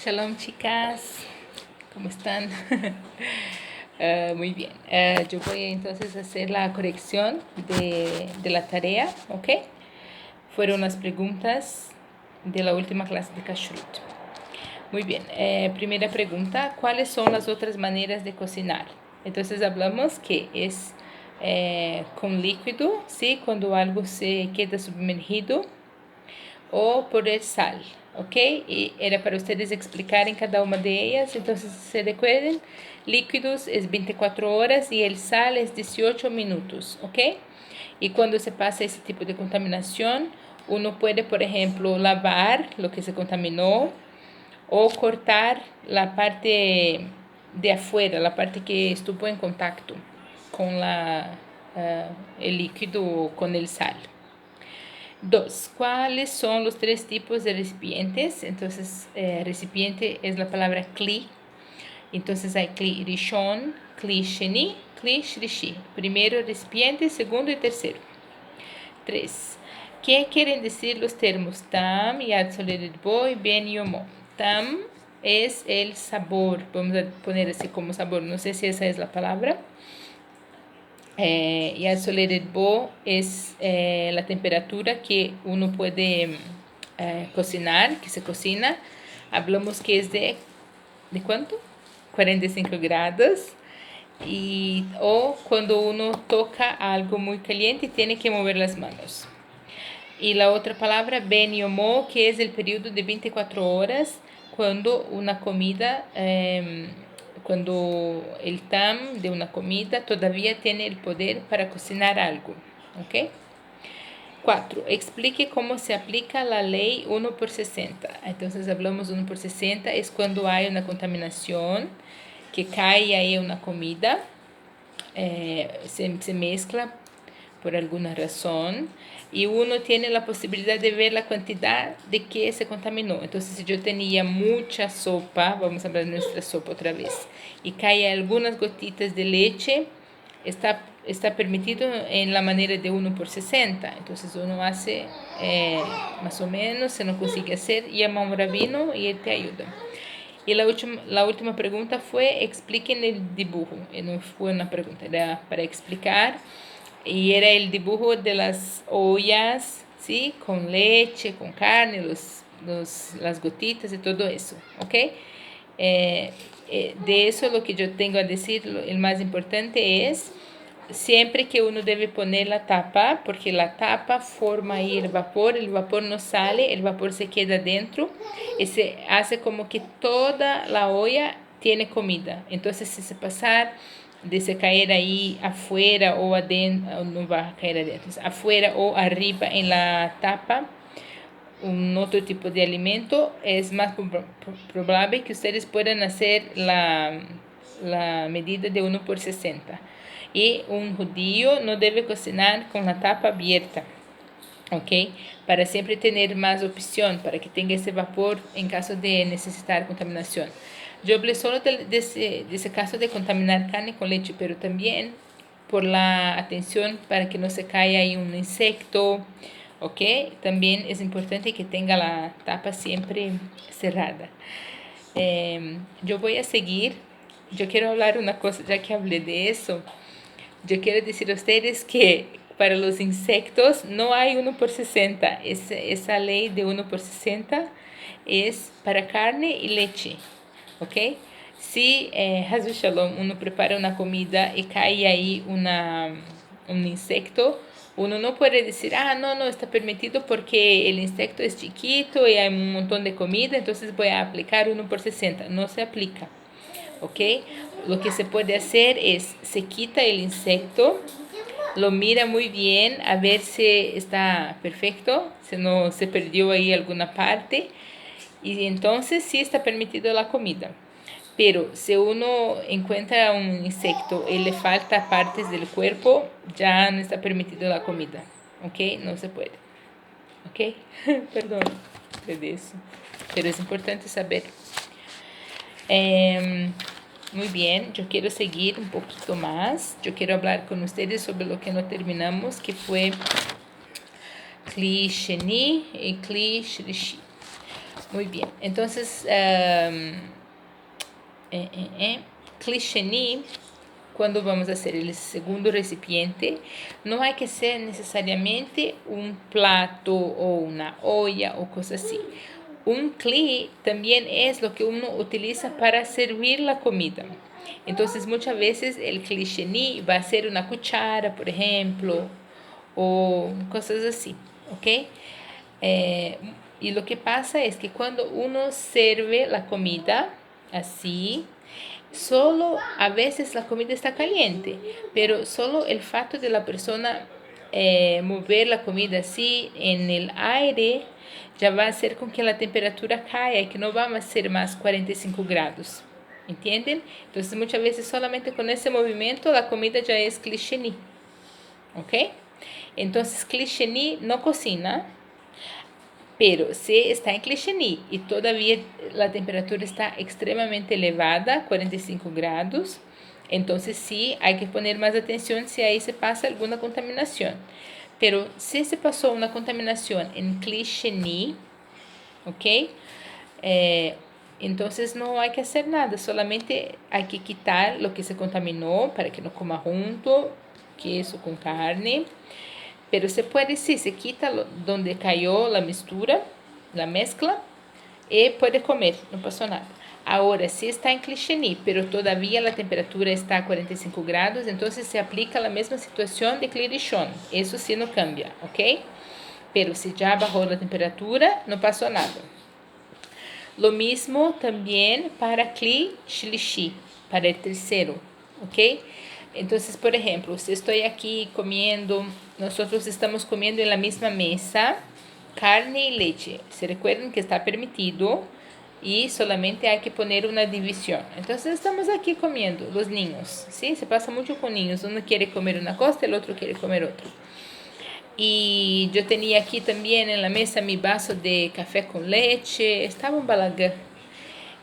Shalom, chicas, ¿cómo están? Muy bien. Yo voy entonces a hacer la corrección de la tarea, ¿ok? Fueron las preguntas de la última clase de Kashrut. Muy bien. Primera pregunta, ¿cuáles son las otras maneras de cocinar? Entonces hablamos que es con líquido, ¿sí? Cuando algo se queda sumergido, o poner sal, ¿ok? Y era para ustedes explicar en cada una de ellas. Entonces, se recuerden, líquidos es 24 horas y el sal es 18 minutos, ¿ok? Y cuando se pasa ese tipo de contaminación, uno puede, por ejemplo, lavar lo que se contaminó o cortar la parte de afuera, la parte que estuvo en contacto con el líquido, con el sal. 2. ¿Cuáles son los 3 tipos de recipientes? Entonces, recipiente es la palabra kli. Entonces, hay kli rishon, kli sheni, kli shlishi. Primero recipiente, segundo y tercero. 3. ¿Qué quieren decir los termos tam, yad soledet bo y ben yomo? Tam es el sabor. Vamos a poner así como sabor. No sé si esa es la palabra. Yad soledet bo es la temperatura que uno puede cocinar, que se cocina. Hablamos que es ¿de cuánto? 45 grados. O cuando uno toca algo muy caliente, tiene que mover las manos. Y la otra palabra, ben yomo, que es el periodo de 24 horas, cuando una comida... cuando el tam de una comida todavía tiene el poder para cocinar algo, ¿ok? 4. Explique cómo se aplica la ley 1 por 60. Entonces hablamos 1 por 60 es cuando hay una contaminación, que cae ahí una comida, se mezcla por alguna razón y uno tiene la posibilidad de ver la cantidad de que se contaminó. Entonces, si yo tenía mucha sopa, vamos a hablar de nuestra sopa otra vez, y cae algunas gotitas de leche, está permitido en la manera de 1 por 60. Entonces uno hace más o menos, si no consigue hacer, llama a un rabino y él te ayuda. Y la última pregunta fue, expliquen el dibujo. No fue una pregunta, era para explicar. Y era el dibujo de las ollas, ¿sí? Con leche, con carne, las gotitas y todo eso, ¿ok? De eso lo que yo tengo a decir, el más importante es siempre que uno debe poner la tapa, porque la tapa forma ahí el vapor no sale, el vapor se queda dentro y se hace como que toda la olla tiene comida. Entonces, si se pasar de se caer ahí afuera o adentro, no va a caer adentro, afuera o arriba en la tapa, un otro tipo de alimento, es más probable que ustedes puedan hacer la medida de 1 por 60. Y un judío no debe cocinar con la tapa abierta, ¿ok? Para siempre tener más opción, para que tenga ese vapor en caso de necesitar contaminación. Yo hablé solo de ese caso de contaminar carne con leche, pero también por la atención para que no se caiga ahí un insecto, ¿ok? También es importante que tenga la tapa siempre cerrada. Yo voy a seguir. Yo quiero hablar una cosa, ya que hablé de eso. Yo quiero decir a ustedes que para los insectos no hay 1 por 60. Esa ley de 1 por 60 es para carne y leche, ¿ok? Si, Hazu Shalom, uno prepara una comida y cae ahí un insecto, uno no puede decir, no está permitido porque el insecto es chiquito y hay un montón de comida, entonces voy a aplicar 1 por 60. No se aplica, ¿ok? Lo que se puede hacer es, se quita el insecto, lo mira muy bien a ver si está perfecto, si no se perdió ahí alguna parte, y entonces sí está permitido la comida. Pero si uno encuentra un insecto y le falta partes del cuerpo, ya no está permitido la comida, ¿ok? No se puede, ¿ok? Perdón de eso, pero es importante saber. Muy bien, yo quiero seguir un poquito más. Yo quiero hablar con ustedes sobre lo que no terminamos, que fue Kli Sheni y Kli Shlishi. Muy bien. Entonces, cliché, quando vamos a hacer el segundo recipiente, no hay que ser necesariamente un plato o una olla o cosas así. Un clí también es lo que uno utiliza para servir la comida. Entonces, muchas veces el cliché va a ser una cuchara, por ejemplo, o cosas así, ¿ok? Y lo que pasa es que cuando uno sirve la comida así, solo a veces la comida está caliente, pero solo el facto de la persona mover la comida así en el aire ya va a hacer con que la temperatura caiga y que no va a ser más 45 grados. ¿Entienden? Entonces muchas veces solamente con ese movimiento la comida ya es cliché. ¿Ok? Entonces cliché no cocina, pero si está en cliché y todavía la temperatura está extremadamente elevada, 45 grados, entonces sí hay que poner más atención si ahí se pasa alguna contaminación. Pero si se pasó una contaminación en cliché, ¿ok? Entonces no hay que hacer nada, solamente hay que quitar lo que se contaminó para que no coma junto queso con carne. Pero se puede, sí, se quita donde cayó la mistura, la mezcla, y puede comer, no pasó nada. Ahora, si está en cliché, pero todavía la temperatura está a 45 grados, entonces se aplica la misma situación de clichón. Eso sí no cambia, ¿ok? Pero si ya bajó la temperatura, no pasó nada. Lo mismo también para cliché, para el tercero, ¿ok? Entonces, por ejemplo, si estoy aquí comiendo, nosotros estamos comiendo en la misma mesa carne y leche. Se recuerden que está permitido y solamente hay que poner una división. Entonces estamos aquí comiendo, los niños, ¿sí? Se pasa mucho con niños. Uno quiere comer una cosa, el otro quiere comer otra. Y yo tenía aquí también en la mesa mi vaso de café con leche. Estaba un balagán.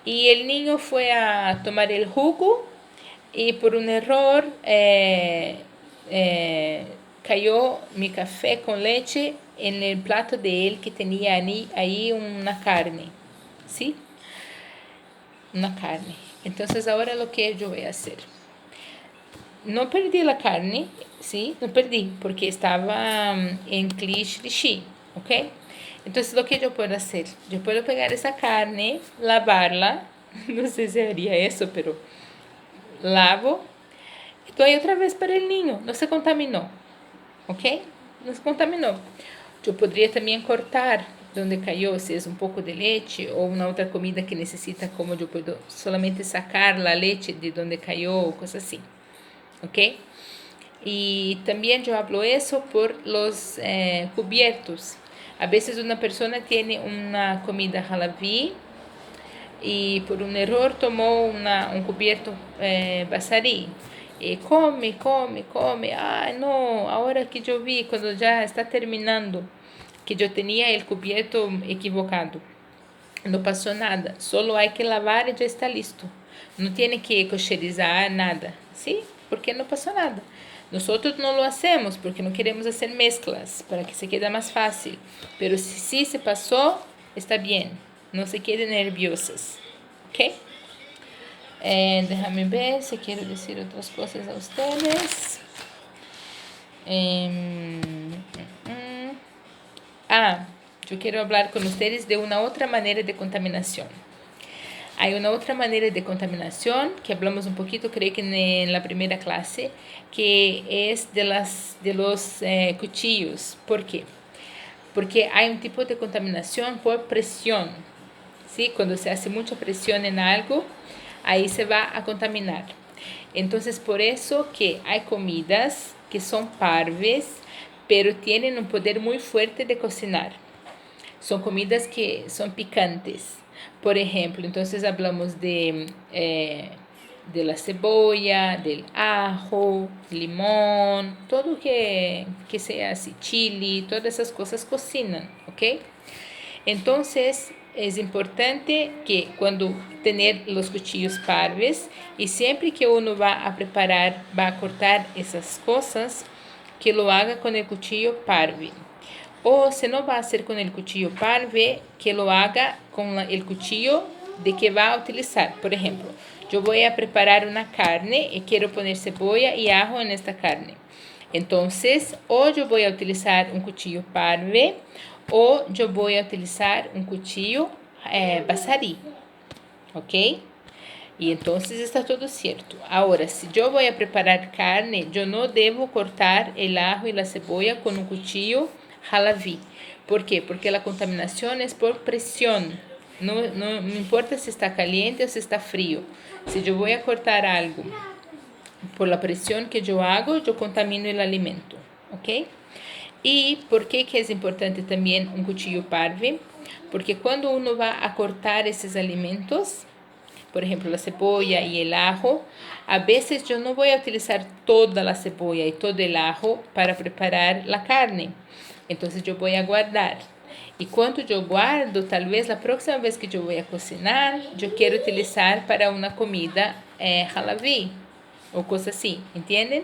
Y el niño fue a tomar el jugo y por un error cayó mi café con leche en el plato de él que tenía ahí una carne, ¿sí? Una carne. Entonces ahora lo que yo voy a hacer. No perdí la carne, ¿sí? No perdí porque estaba en cliché, ¿ok? Entonces lo que yo puedo hacer, yo puedo pegar esa carne, lavarla, no sé si haría eso, pero lavo. Doy otra vez para el niño, no se contaminó, ¿ok? No se contaminó. Yo podría también cortar donde cayó, si es un poco de leche o una otra comida que necesita, como yo puedo solamente sacar la leche de donde cayó o cosas así, ¿ok? Y también yo hablo eso por los cubiertos. A veces una persona tiene una comida halabí y por un error tomó un cubierto basarí. Y come, come, come. Ay, no, ahora que yo vi, cuando ya está terminando, que yo tenía el cubierto equivocado. No pasó nada, solo hay que lavar y ya está listo. No tiene que cocherizar nada, ¿sí? Porque no pasó nada. Nosotros no lo hacemos porque no queremos hacer mezclas para que se quede más fácil. Pero si sí se pasó, está bien. No se queden nerviosas, ¿ok? Déjame ver si quiero decir otras cosas a ustedes. Yo quiero hablar con ustedes de una otra manera de contaminación. Hay una otra manera de contaminación que hablamos un poquito, creo que en la primera clase, que es de los cuchillos. ¿Por qué? Porque hay un tipo de contaminación por presión, ¿sí? Cuando se hace mucha presión en algo, ahí se va a contaminar. Entonces, por eso que hay comidas que son parves, pero tienen un poder muy fuerte de cocinar. Son comidas que son picantes. Por ejemplo, entonces hablamos de la cebolla, del ajo, limón, todo que sea así, chili, todas esas cosas cocinan, ¿ok? Entonces es importante que cuando tener los cuchillos parves y siempre que uno va a preparar, va a cortar esas cosas, que lo haga con el cuchillo parve. O si no va a hacer con el cuchillo parve, que lo haga con el cuchillo de que va a utilizar. Por ejemplo, yo voy a preparar una carne y quiero poner cebolla y ajo en esta carne. Entonces, o yo voy a utilizar un cuchillo parve o yo voy a utilizar un cuchillo basarí. ¿Ok? Y entonces está todo cierto. Ahora, si yo voy a preparar carne, yo no debo cortar el ajo y la cebolla con un cuchillo halaví. ¿Por qué? Porque la contaminación es por presión. No importa si está caliente o si está frío. Si yo voy a cortar algo por la presión que yo hago, yo contamino el alimento. ¿Ok? ¿Y por qué que es importante también un cuchillo parve? Porque cuando uno va a cortar esos alimentos, por ejemplo, la cebolla y el ajo, a veces yo no voy a utilizar toda la cebolla y todo el ajo para preparar la carne. Entonces yo voy a guardar. Y cuando yo guardo, tal vez la próxima vez que yo voy a cocinar, yo quiero utilizar para una comida halaví o cosas así, ¿entienden?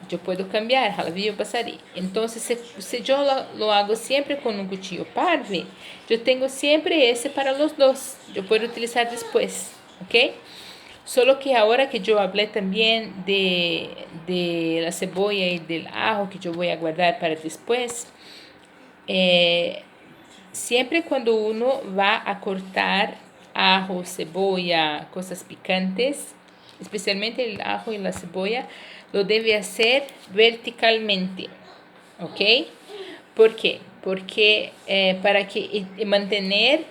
Yo puedo cambiar halaví o basarí. Entonces, si yo lo hago siempre con un cuchillo parve, yo tengo siempre ese para los dos. Yo puedo utilizar después, ¿ok? Solo que ahora que yo hablé también de la cebolla y del ajo que yo voy a guardar para después, siempre cuando uno va a cortar ajo, cebolla, cosas picantes, especialmente el ajo y la cebolla, lo debe hacer verticalmente, ¿ok? ¿Por qué? Porque para que mantener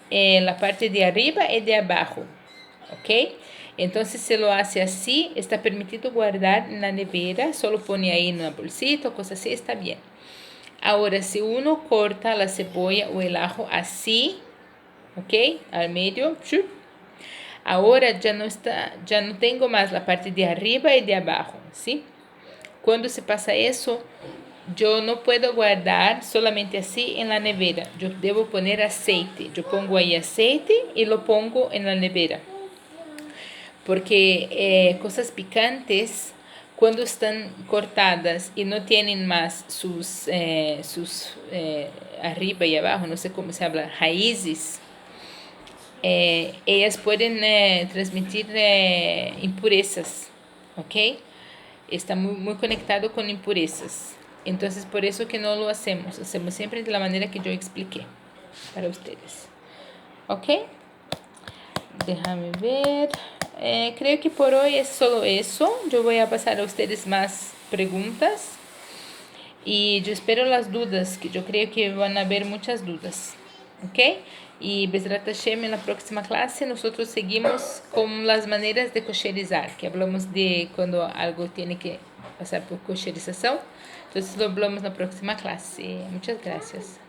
la parte de arriba y de abajo, ¿ok? Entonces se lo hace así, está permitido guardar en la nevera, solo pone ahí en una bolsita o cosa así, está bien. Ahora, si uno corta la cebolla o el ajo así, ¿ok? Al medio, ¡chup! Ahora ya no tengo más la parte de arriba y de abajo, ¿sí? Cuando se pasa eso, yo no puedo guardar solamente así en la nevera. Yo debo poner aceite. Yo pongo ahí aceite y lo pongo en la nevera. Porque cosas picantes, cuando están cortadas y no tienen más sus arriba y abajo, no sé cómo se habla, raíces, ellas pueden transmitir impurezas, ¿ok? Está muy conectado con impurezas. Entonces, por eso que no lo hacemos. Hacemos siempre de la manera que yo expliqué para ustedes. ¿Ok? Déjame ver. Creo que por hoy es solo eso. Yo voy a pasar a ustedes más preguntas. Y yo espero las dudas, que yo creo que van a haber muchas dudas. ¿Ok? Y Bezrat Hashem, en la próxima clase nosotros seguimos con las maneras de kosherizar, que hablamos de cuando algo tiene que pasar por kosherización. Entonces lo hablamos en la próxima clase. Muchas gracias.